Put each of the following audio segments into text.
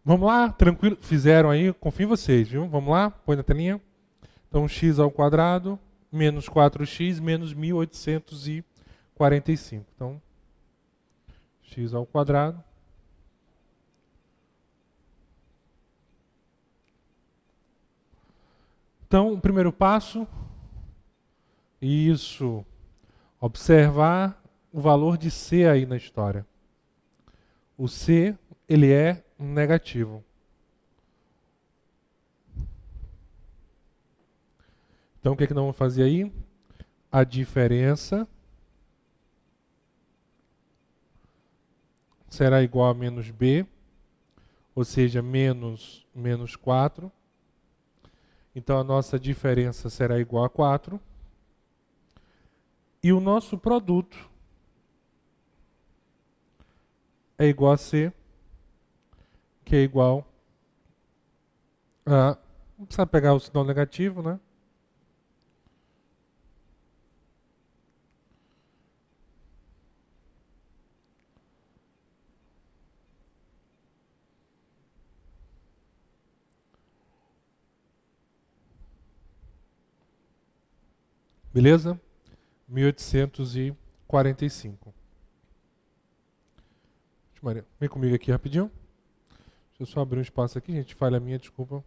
Vamos lá, tranquilo? Fizeram aí, confio em vocês, viu? Vamos lá, põe na telinha. Então, x ao quadrado menos 4x menos 1845. Então, x ao quadrado. Então, o primeiro passo, isso, observar o valor de C aí na história. O C, ele é negativo. Então, o que é que nós vamos fazer aí? A diferença será igual a menos B, ou seja, menos 4. Então, a nossa diferença será igual a 4. E o nosso produto é igual a C, que é igual a... Não precisa pegar o sinal negativo, né? Beleza? 1845. Maria, vem comigo aqui rapidinho. Deixa eu só abrir um espaço aqui, gente. Falha minha, desculpa.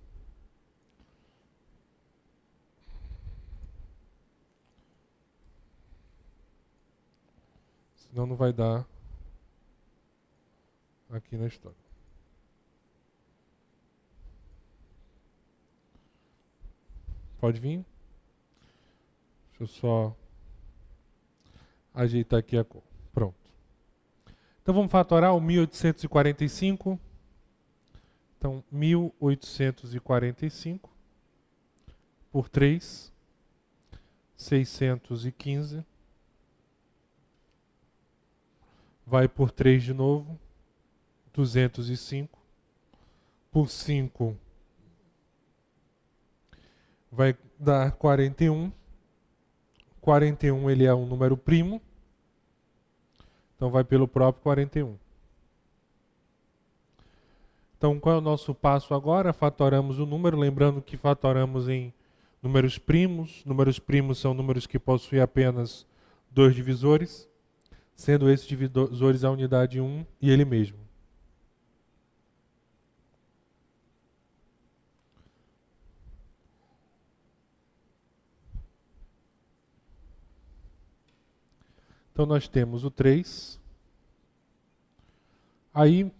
Senão não vai dar aqui na história. Pode vir? Deixa eu só ajeitar aqui a cor. Pronto. Então vamos fatorar o 1845. Então, 1845 por 3, 615. Vai por 3 de novo, 205. Por 5 vai dar 41. 41 ele é um número primo. Então vai pelo próprio 41. Então qual é o nosso passo agora? Fatoramos o número, lembrando que fatoramos em números primos. Números primos são números que possuem apenas 2 divisores, sendo esses divisores a unidade 1 e ele mesmo. Então nós temos o 3. Aí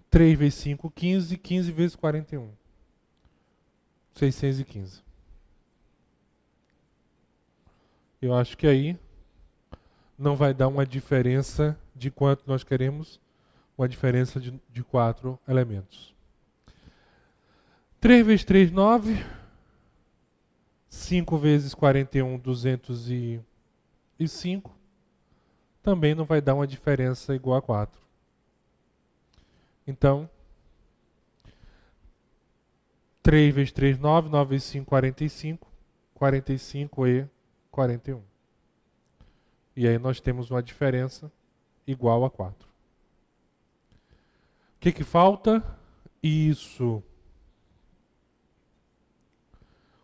3 vezes 5, 15. 15 vezes 41. 615. Eu acho que aí não vai dar uma diferença de quanto nós queremos, uma diferença de 4 elementos. 3 vezes 3, 9. 5 vezes 41, 205. Também não vai dar uma diferença igual a 4. Então, 3 vezes 3, 9. 9 vezes 5, 45. 45 e 41. E aí nós temos uma diferença igual a 4. O que falta? Isso.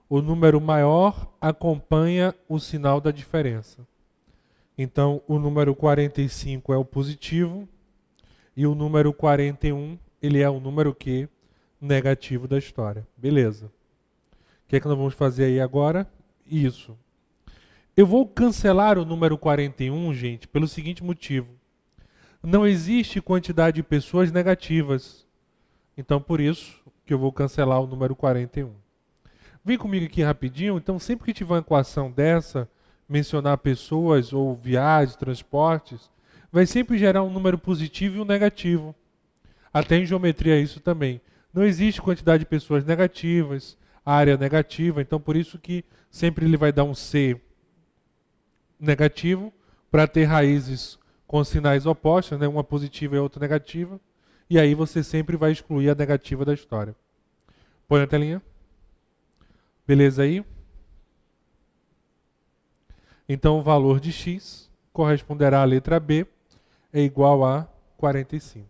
O número maior acompanha o sinal da diferença. Então, o número 45 é o positivo e o número 41, ele é o número que negativo da história. Beleza. O que é que nós vamos fazer aí agora? Isso. Eu vou cancelar o número 41, gente, pelo seguinte motivo. Não existe quantidade de pessoas negativas. Então, por isso que eu vou cancelar o número 41. Vem comigo aqui rapidinho. Então, sempre que tiver uma equação dessa, mencionar pessoas ou viagens, transportes, vai sempre gerar um número positivo e um negativo. Até em geometria é isso também. Não existe quantidade de pessoas negativas, área negativa, então por isso que sempre ele vai dar um C negativo para ter raízes com sinais opostos, né? Uma positiva e outra negativa. E aí você sempre vai excluir a negativa da história. Põe na telinha. Beleza aí? Então o valor de x corresponderá à letra B, é igual a 45.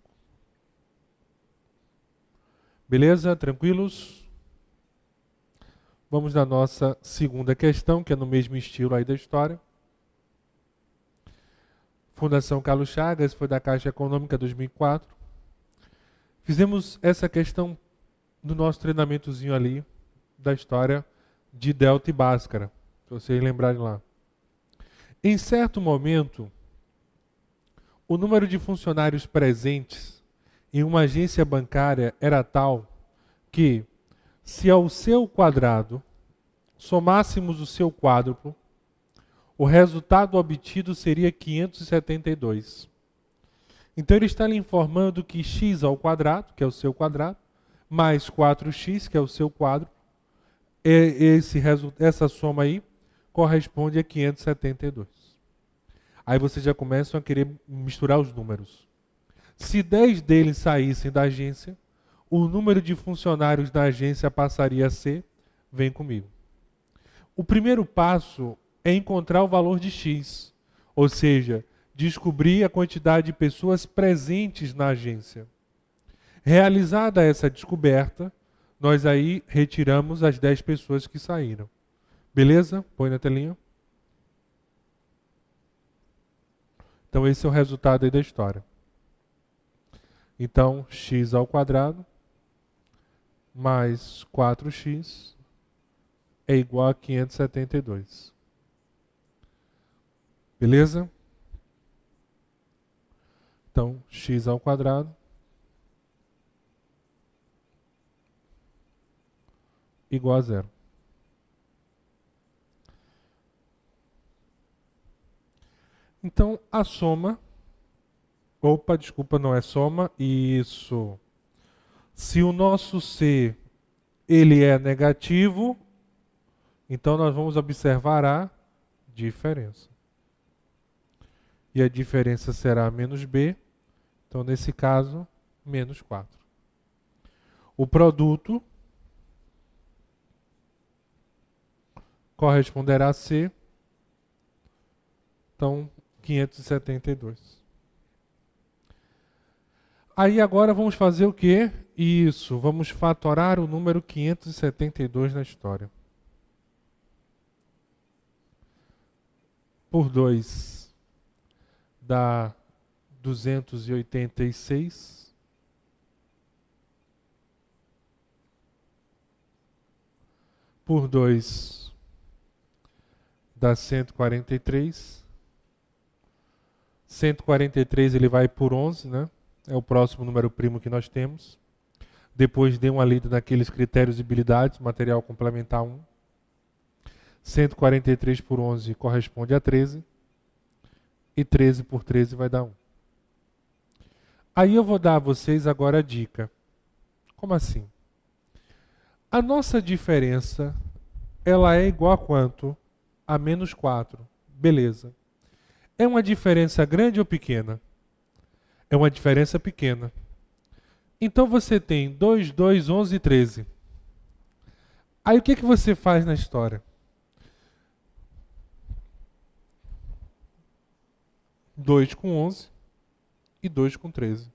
Beleza? Tranquilos? Vamos na nossa segunda questão, que é no mesmo estilo aí da história. Fundação Carlos Chagas, foi da Caixa Econômica 2004. Fizemos essa questão no nosso treinamentozinho ali da história de Delta e Bhaskara, se vocês lembrarem lá. Em certo momento, o número de funcionários presentes em uma agência bancária era tal que, se ao seu quadrado somássemos o seu quádruplo, o resultado obtido seria 572. Então ele está lhe informando que x ao quadrado, que é o seu quadrado, mais 4x, que é o seu quádruplo, essa soma aí corresponde a 572. Aí vocês já começam a querer misturar os números. Se 10 deles saíssem da agência, o número de funcionários da agência passaria a ser, vem comigo. O primeiro passo é encontrar o valor de x, ou seja, descobrir a quantidade de pessoas presentes na agência. Realizada essa descoberta, nós aí retiramos as 10 pessoas que saíram. Beleza? Põe na telinha. Então esse é o resultado aí da história. Então, x ao quadrado mais 4x é igual a 572. Beleza? Então, x ao quadrado igual a 0. Então, a soma... Opa, desculpa, não é soma. Isso. Se o nosso C ele é negativo, então nós vamos observar a diferença. E a diferença será menos B. Então, nesse caso, menos 4. O produto corresponderá a C. Então, 572. Aí agora vamos fazer o quê? Isso, vamos fatorar o número 572 na história. Por 2 dá 286. Por 2 dá 143. 143 ele vai por 11, né? É o próximo número primo que nós temos. Depois dê uma lida naqueles critérios de habilidades, material complementar 1. 143 por 11 corresponde a 13. E 13 por 13 vai dar 1. Aí eu vou dar a vocês agora a dica. Como assim? A nossa diferença, ela é igual a quanto? A menos 4. Beleza. É uma diferença grande ou pequena? É uma diferença pequena. Então você tem 2, 2, 11 e 13. Aí o que você faz na história? 2 com 11 e 2 com 13.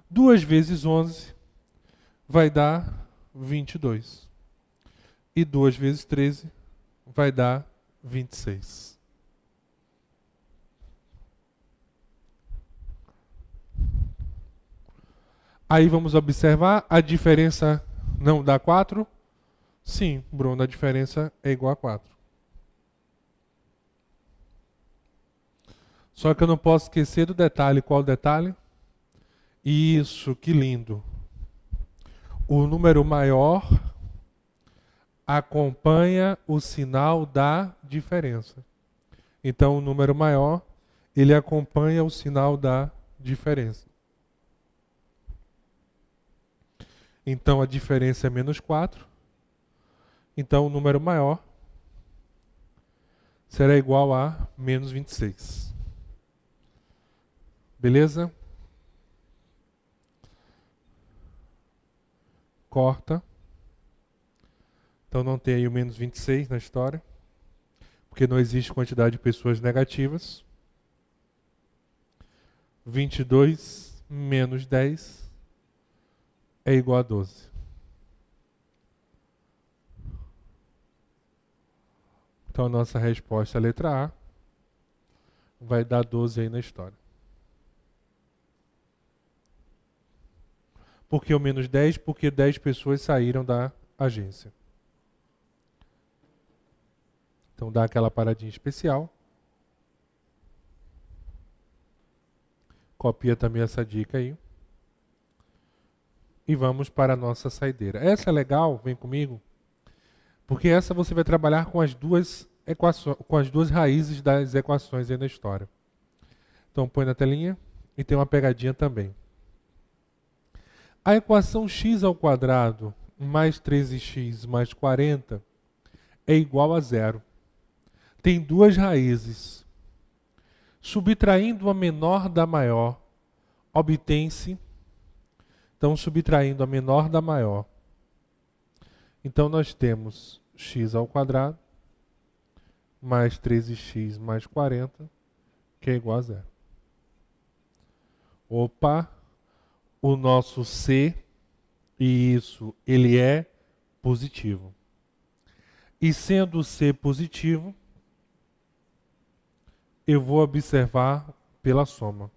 2 vezes 11 vai dar 22. E 2 vezes 13 vai dar 26. Aí vamos observar, a diferença não dá 4? Sim, Bruno, a diferença é igual a 4. Só que eu não posso esquecer do detalhe. Qual o detalhe? Isso, que lindo. O número maior acompanha o sinal da diferença. Então, o número maior, ele acompanha o sinal da diferença. Então, a diferença é menos 4. Então, o número maior será igual a menos 26. Beleza? Corta. Então, não tem aí o menos 26 na história. Porque não existe quantidade de pessoas negativas. 22 menos 10 é igual a 12. Então a nossa resposta é a letra A. Vai dar 12 aí na história. Por que o menos 10? Porque 10 pessoas saíram da agência. Então dá aquela paradinha especial. Copia também essa dica aí. E vamos para a nossa saideira. Essa é legal, vem comigo. Porque essa você vai trabalhar com as duas equações, com as duas raízes das equações aí na história. Então põe na telinha e tem uma pegadinha também. A equação x ao quadrado mais 13x mais 40 é igual a zero. Tem duas raízes. Subtraindo a menor da maior, obtém-se. Então, subtraindo a menor da maior. Então, nós temos x ao quadrado mais 13x mais 40, que é igual a zero. Opa! O nosso C, e isso, ele é positivo. E sendo o C positivo, eu vou observar pela soma.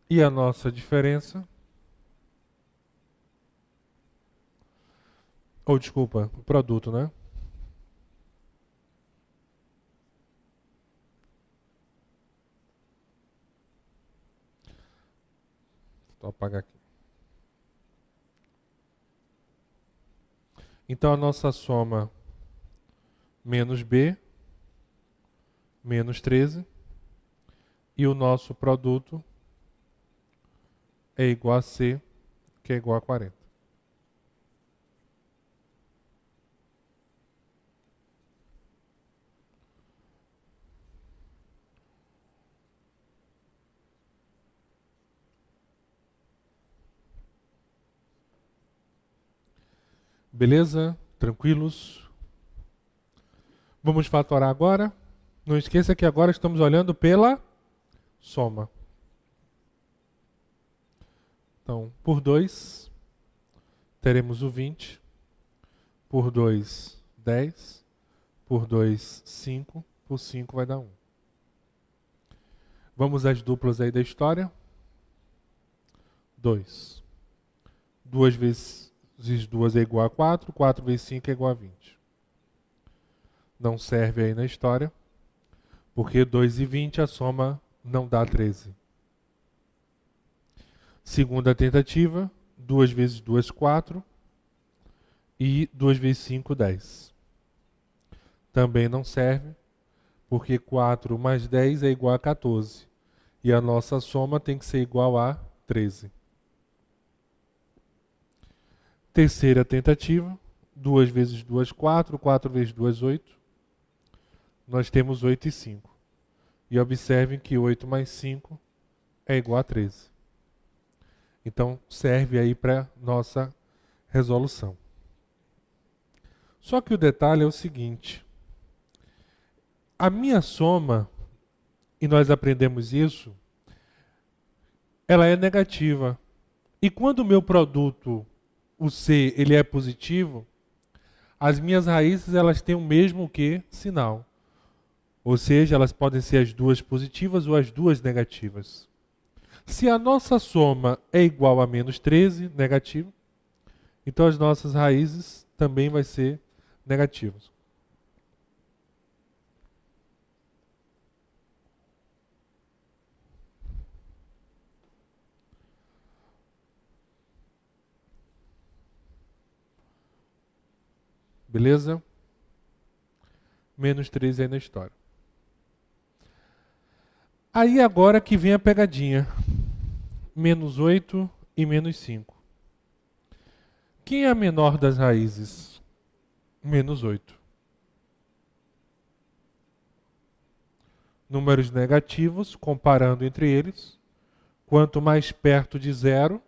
E a nossa diferença, ou desculpa, o produto, né? Vou apagar aqui. Então a nossa soma menos B, menos 13, e o nosso produto é igual a C, que é igual a 40. Beleza? Tranquilos? Vamos fatorar agora. Não esqueça que agora estamos olhando pela soma. Então, por 2, teremos o 20. Por 2, 10. Por 2, 5. Por 5 vai dar 1. Vamos às duplas aí da história. 2. 2 vezes 2 é igual a 4. 4 vezes 5 é igual a 20. Não serve aí na história, porque 2 e 20 a soma não dá 13. Segunda tentativa, 2 vezes 2, 4. E 2 vezes 5, 10. Também não serve, porque 4 mais 10 é igual a 14. E a nossa soma tem que ser igual a 13. Terceira tentativa, 2 vezes 2, 4. 4 vezes 2, 8. Nós temos 8 e 5. E observem que 8 mais 5 é igual a 13. Então, serve aí para nossa resolução. Só que o detalhe é o seguinte. A minha soma, e nós aprendemos isso, ela é negativa. E quando o meu produto, o C, ele é positivo, as minhas raízes elas têm o mesmo que sinal. Ou seja, elas podem ser as duas positivas ou as duas negativas. Se a nossa soma é igual a menos 13, negativo, então as nossas raízes também vai ser negativas. Beleza? Menos 13 aí na história. Aí agora que vem a pegadinha. Menos 8 e menos 5. Quem é a menor das raízes? Menos 8. Números negativos, comparando entre eles. Quanto mais perto de zero,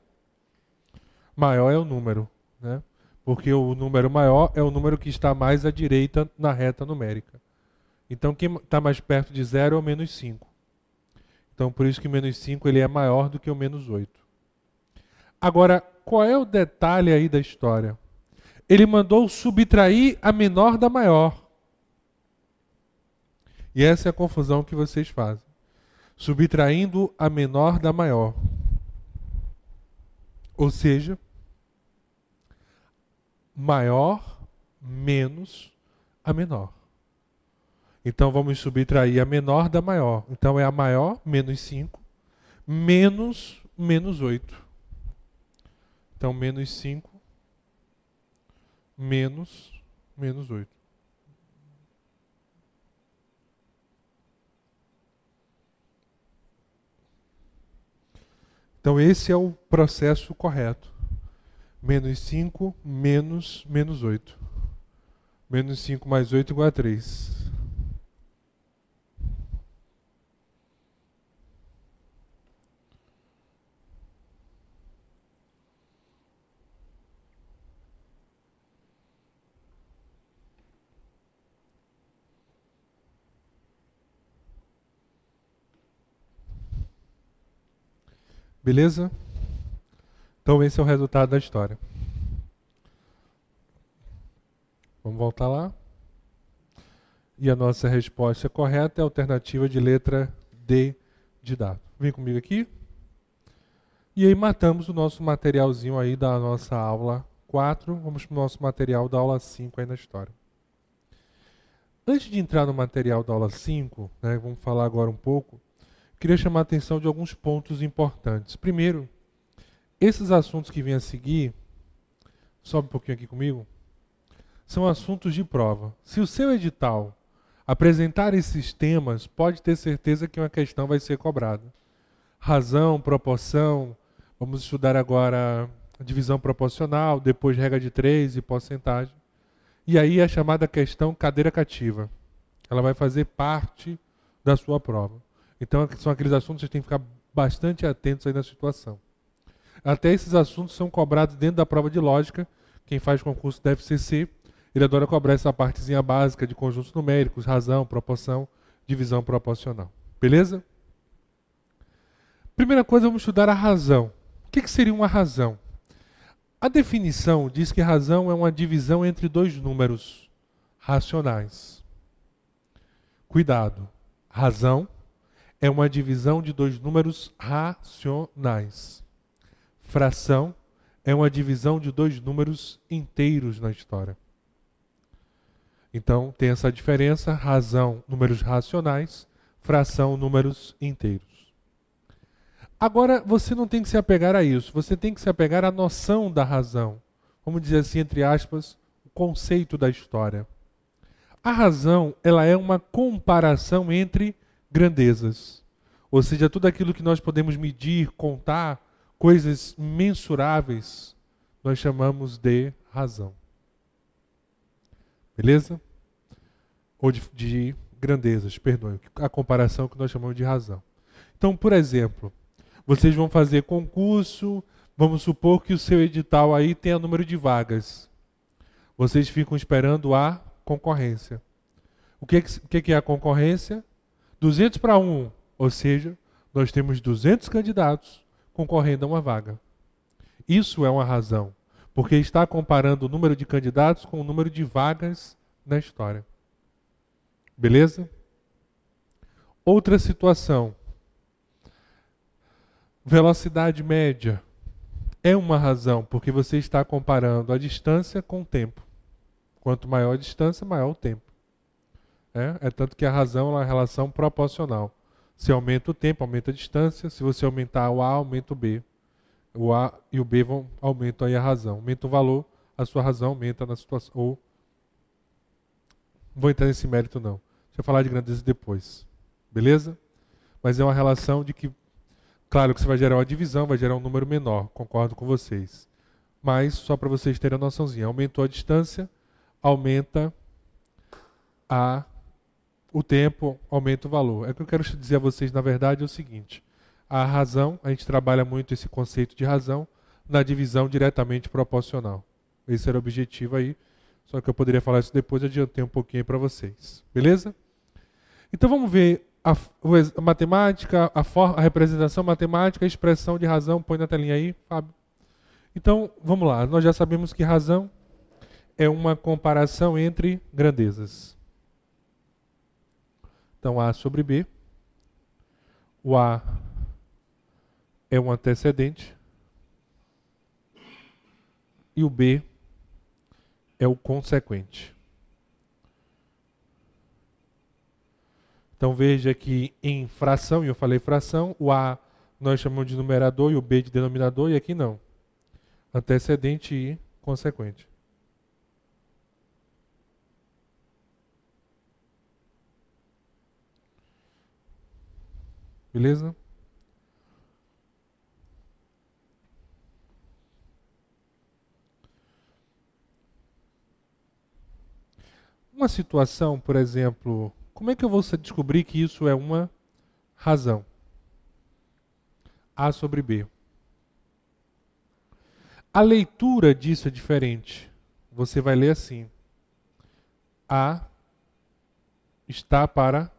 maior é o número, né? Porque o número maior é o número que está mais à direita na reta numérica. Então, quem está mais perto de zero é o menos 5. Então, por isso que menos 5 ele é maior do que o menos 8. Agora, qual é o detalhe aí da história? Ele mandou subtrair a menor da maior. E essa é a confusão que vocês fazem. Subtraindo a menor da maior. Ou seja, maior menos a menor. Então vamos subtrair a menor da maior. Então é a maior, menos 5, menos 8. Então menos 5, menos 8. Então esse é o processo correto. Menos 5, menos 8. Menos 5 mais 8 igual a 3. Beleza? Então esse é o resultado da história. Vamos voltar lá. E a nossa resposta correta é a alternativa de letra D de dado. Vem comigo aqui. E aí matamos o nosso materialzinho aí da nossa aula 4. Vamos para o nosso material da aula 5 aí na história. Antes de entrar no material da aula 5, né, vamos falar agora um pouco, queria chamar a atenção de alguns pontos importantes. Primeiro, esses assuntos que vêm a seguir, sobe um pouquinho aqui comigo, são assuntos de prova. Se o seu edital apresentar esses temas, pode ter certeza que uma questão vai ser cobrada. Razão, proporção, vamos estudar agora a divisão proporcional, depois regra de 3 e porcentagem. E aí a chamada questão cadeira cativa. Ela vai fazer parte da sua prova. Então são aqueles assuntos que você tem que ficar bastante atentos aí na situação. Até esses assuntos são cobrados dentro da prova de lógica. Quem faz concurso da FCC, ele adora cobrar essa partezinha básica de conjuntos numéricos, razão, proporção, divisão proporcional. Beleza? Primeira coisa, vamos estudar a razão. O que seria uma razão? A definição diz que razão é uma divisão entre dois números racionais. Cuidado, razão é uma divisão de dois números racionais. Fração é uma divisão de dois números inteiros na história. Então, tem essa diferença, razão, números racionais, fração, números inteiros. Agora, você não tem que se apegar a isso, você tem que se apegar à noção da razão. Vamos dizer assim, entre aspas, o conceito da história. A razão, ela é uma comparação entre grandezas. Ou seja, tudo aquilo que nós podemos medir, contar, coisas mensuráveis, nós chamamos de razão. Beleza? Ou de grandezas, perdão, a comparação que nós chamamos de razão. Então, por exemplo, vocês vão fazer concurso, vamos supor que o seu edital aí tenha número de vagas. Vocês ficam esperando a concorrência. O que é a concorrência? 200 para 1, ou seja, nós temos 200 candidatos concorrendo a uma vaga. Isso é uma razão, porque está comparando o número de candidatos com o número de vagas na história. Beleza? Outra situação. Velocidade média é uma razão, porque você está comparando a distância com o tempo. Quanto maior a distância, maior o tempo. É tanto que a razão é uma relação proporcional. Se aumenta o tempo, aumenta a distância. Se você aumentar o A, aumenta o B. O A e o B aumentam aí a razão. Aumenta o valor, a sua razão aumenta na situação. Ou, não vou entrar nesse mérito não. Deixa eu falar de grandeza depois. Beleza? Mas é uma relação de que, claro que você vai gerar uma divisão, vai gerar um número menor. Concordo com vocês. Mas, só para vocês terem a noçãozinha. Aumentou a distância, aumenta o tempo, aumenta o valor. É o que eu quero dizer a vocês, na verdade, é o seguinte. A razão, a gente trabalha muito esse conceito de razão na divisão diretamente proporcional. Esse era o objetivo aí. Só que eu poderia falar isso depois, adiantei um pouquinho para vocês. Beleza? Então vamos ver A matemática, a representação matemática, a expressão de razão, põe na telinha aí, Fábio. Então, vamos lá. Nós já sabemos que razão é uma comparação entre grandezas. Então, A sobre B. O A é um antecedente. E o B é o consequente. Então veja que em fração, e eu falei fração, o A nós chamamos de numerador e o B de denominador, e aqui não. Antecedente e consequente. Beleza? Uma situação, por exemplo, como é que eu vou descobrir que isso é uma razão? A sobre B. A leitura disso é diferente. Você vai ler assim: A está para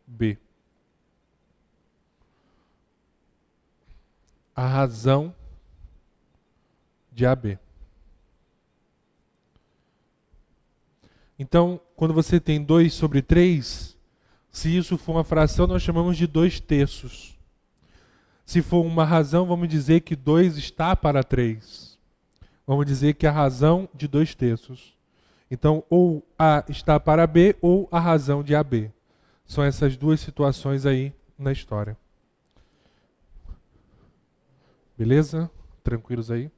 B. A razão de AB. Então, quando você tem 2 sobre 3, se isso for uma fração, nós chamamos de 2/3. Se for uma razão, vamos dizer que 2 está para 3. Vamos dizer que a razão de 2/3. Então, ou A está para B, ou a razão de AB. São essas duas situações aí na história. Beleza? Tranquilos aí?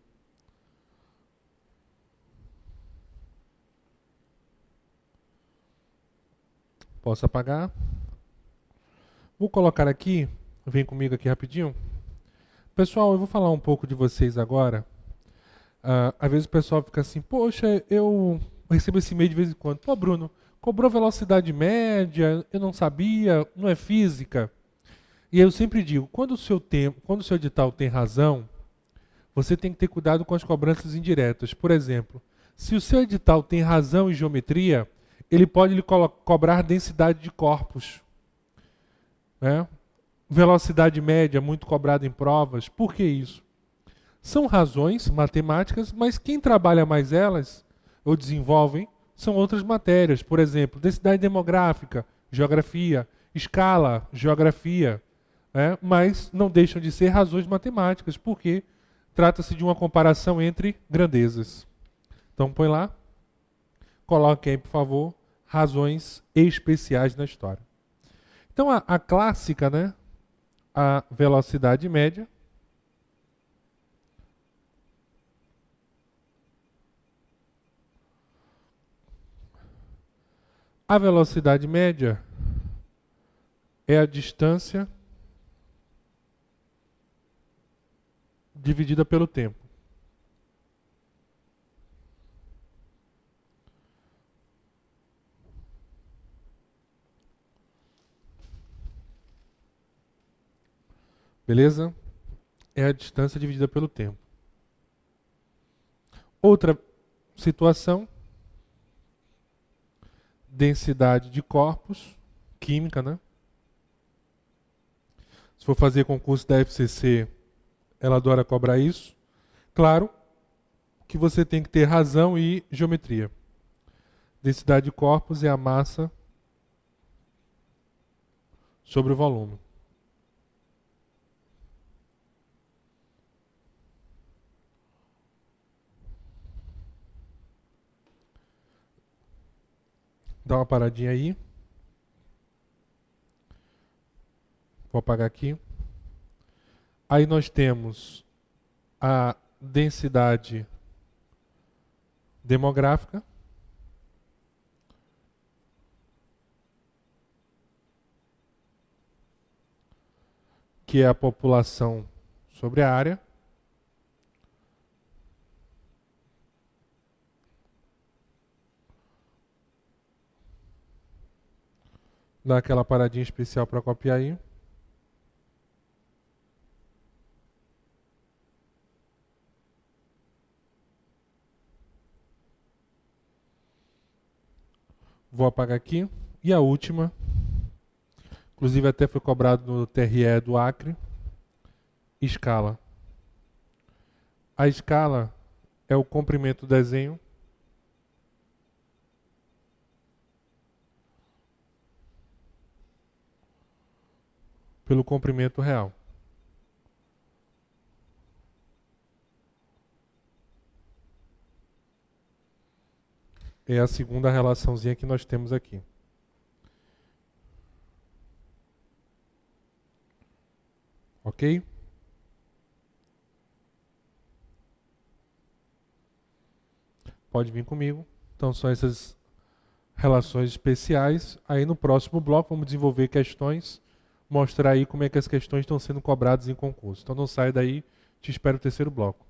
Posso apagar? Vou colocar aqui, vem comigo aqui rapidinho. Pessoal, eu vou falar um pouco de vocês agora. Às vezes o pessoal fica assim, poxa, eu recebo esse e-mail de vez em quando. Pô, Bruno, cobrou velocidade média, eu não sabia, não é física. E aí eu sempre digo, quando o seu edital tem razão, você tem que ter cuidado com as cobranças indiretas. Por exemplo, se o seu edital tem razão em geometria, ele pode lhe cobrar densidade de corpos. Né? Velocidade média, muito cobrada em provas. Por que isso? São razões matemáticas, mas quem trabalha mais elas, ou desenvolvem, são outras matérias. Por exemplo, densidade demográfica, geografia, escala, geografia. Mas não deixam de ser razões matemáticas, porque trata-se de uma comparação entre grandezas. Então põe lá, coloque aí, por favor, razões especiais na história. Então a clássica, né? A velocidade média. A velocidade média é a distância dividida pelo tempo. Beleza? É a distância dividida pelo tempo. Outra situação, densidade de corpos, química, né? Se for fazer concurso da FCC, ela adora cobrar isso. Claro que você tem que ter razão e geometria. Densidade de corpos é a massa sobre o volume. Dá uma paradinha aí. Vou apagar aqui. Aí nós temos a densidade demográfica. Que é a população sobre a área. Dá aquela paradinha especial para copiar aí. Vou apagar aqui. E a última, inclusive até foi cobrado no TRE do Acre. Escala. A escala é o comprimento do desenho pelo comprimento real. É a segunda relaçãozinha que nós temos aqui. Ok? Pode vir comigo. Então são essas relações especiais. Aí no próximo bloco vamos desenvolver questões, mostrar aí como é que as questões estão sendo cobradas em concurso. Então não sai daí, te espero no terceiro bloco.